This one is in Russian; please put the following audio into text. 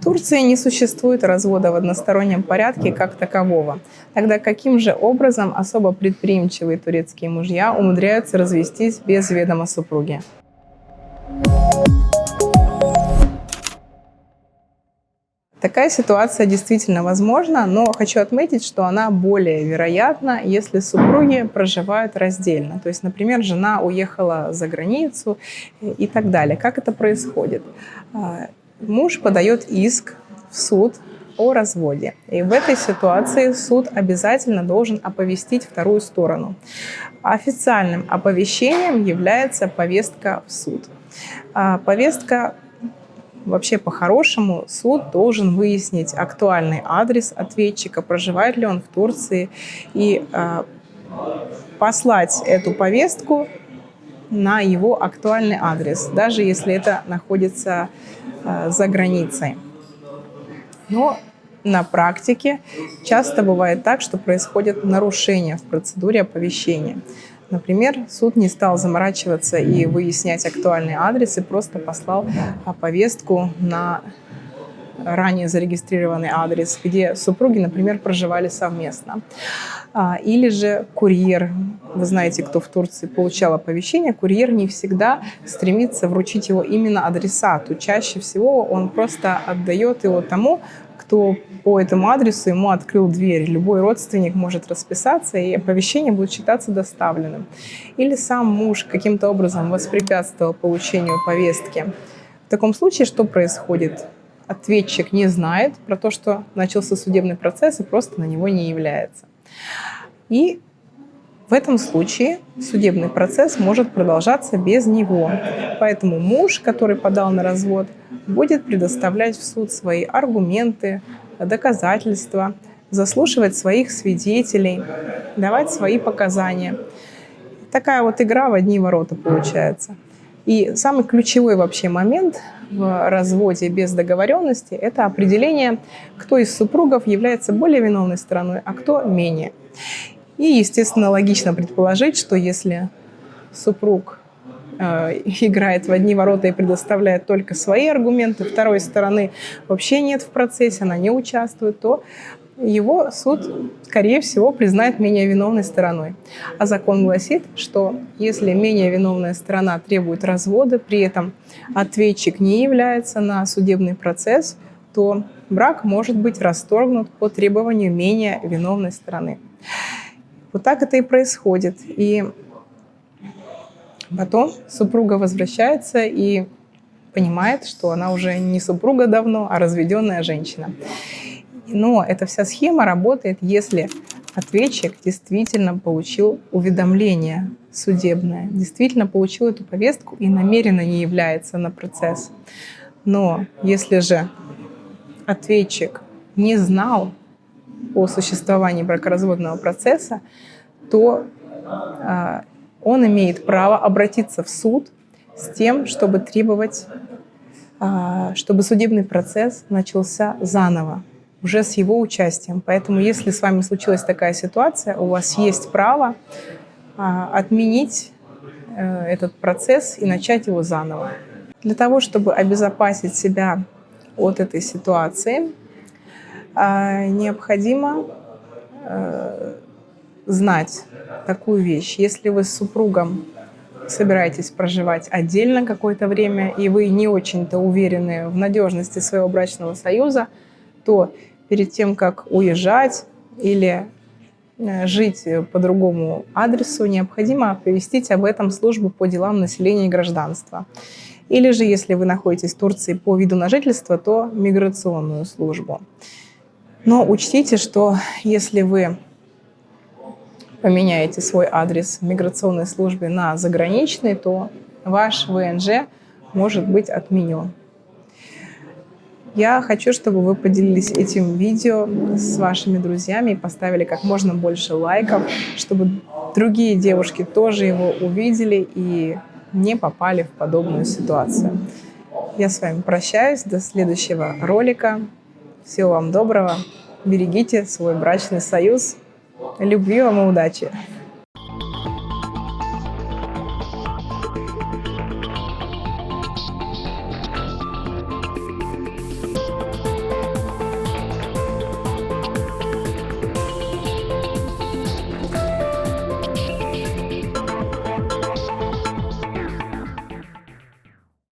Турции не существует развода в одностороннем порядке как такового. Тогда каким же образом особо предприимчивые турецкие мужья умудряются развестись без ведома супруги? Такая ситуация действительно возможна, но хочу отметить, что она более вероятна, если супруги проживают раздельно. То есть, например, жена уехала за границу и так далее. Как это происходит? Муж подает иск в суд о разводе. И в этой ситуации суд обязательно должен оповестить вторую сторону. Официальным оповещением является повестка в суд. Повестка Вообще, по-хорошему, суд должен выяснить актуальный адрес ответчика, проживает ли он в Турции, и послать эту повестку на его актуальный адрес, даже если это находится за границей. Но на практике часто бывает так, что происходят нарушения в процедуре оповещения. Например, суд не стал заморачиваться и выяснять актуальный адрес и просто послал повестку на ранее зарегистрированный адрес, где супруги, например, проживали совместно. Или же курьер, вы знаете, кто в Турции получал оповещение, курьер не всегда стремится вручить его именно адресату. Чаще всего он просто отдает его тому, кто по этому адресу ему открыл дверь. Любой родственник может расписаться, и оповещение будет считаться доставленным. Или сам муж каким-то образом воспрепятствовал получению повестки. В таком случае что происходит? Ответчик не знает про то, что начался судебный процесс, и просто на него не является. И в этом случае судебный процесс может продолжаться без него. Поэтому муж, который подал на развод, будет предоставлять в суд свои аргументы, доказательства, заслушивать своих свидетелей, давать свои показания. Такая вот игра в одни ворота получается. И самый ключевой вообще момент в разводе без договоренности – это определение, кто из супругов является более виновной стороной, а кто менее. И, естественно, логично предположить, что если супруг играет в одни ворота и предоставляет только свои аргументы, второй стороны вообще нет в процессе, она не участвует, то его суд, скорее всего, признает менее виновной стороной. А закон гласит, что если менее виновная сторона требует развода, при этом ответчик не является на судебный процесс, то брак может быть расторгнут по требованию менее виновной стороны. Вот так это и происходит. И потом супруга возвращается и понимает, что она уже не супруга давно, а разведенная женщина. Но эта вся схема работает, если ответчик действительно получил уведомление судебное, действительно получил эту повестку и намеренно не является на процесс. Но если же ответчик не знал о существовании бракоразводного процесса, то он имеет право обратиться в суд с тем, чтобы требовать, чтобы судебный процесс начался заново, уже с его участием. Поэтому, если с вами случилась такая ситуация, у вас есть право отменить этот процесс и начать его заново. Для того, чтобы обезопасить себя от этой ситуации, необходимо знать такую вещь. Если вы с супругом собираетесь проживать отдельно какое-то время, и вы не очень-то уверены в надежности своего брачного союза, то перед тем, как уезжать или жить по другому адресу, необходимо оповестить об этом службу по делам населения и гражданства. Или же, если вы находитесь в Турции по виду на жительство, то миграционную службу. Но учтите, что если вы поменяете свой адрес в миграционной службе на заграничный, то ваш ВНЖ может быть отменен. Я хочу, чтобы вы поделились этим видео с вашими друзьями и поставили как можно больше лайков, чтобы другие девушки тоже его увидели и не попали в подобную ситуацию. Я с вами прощаюсь. До следующего ролика. Всего вам доброго. Берегите свой брачный союз. Любви вам и удачи!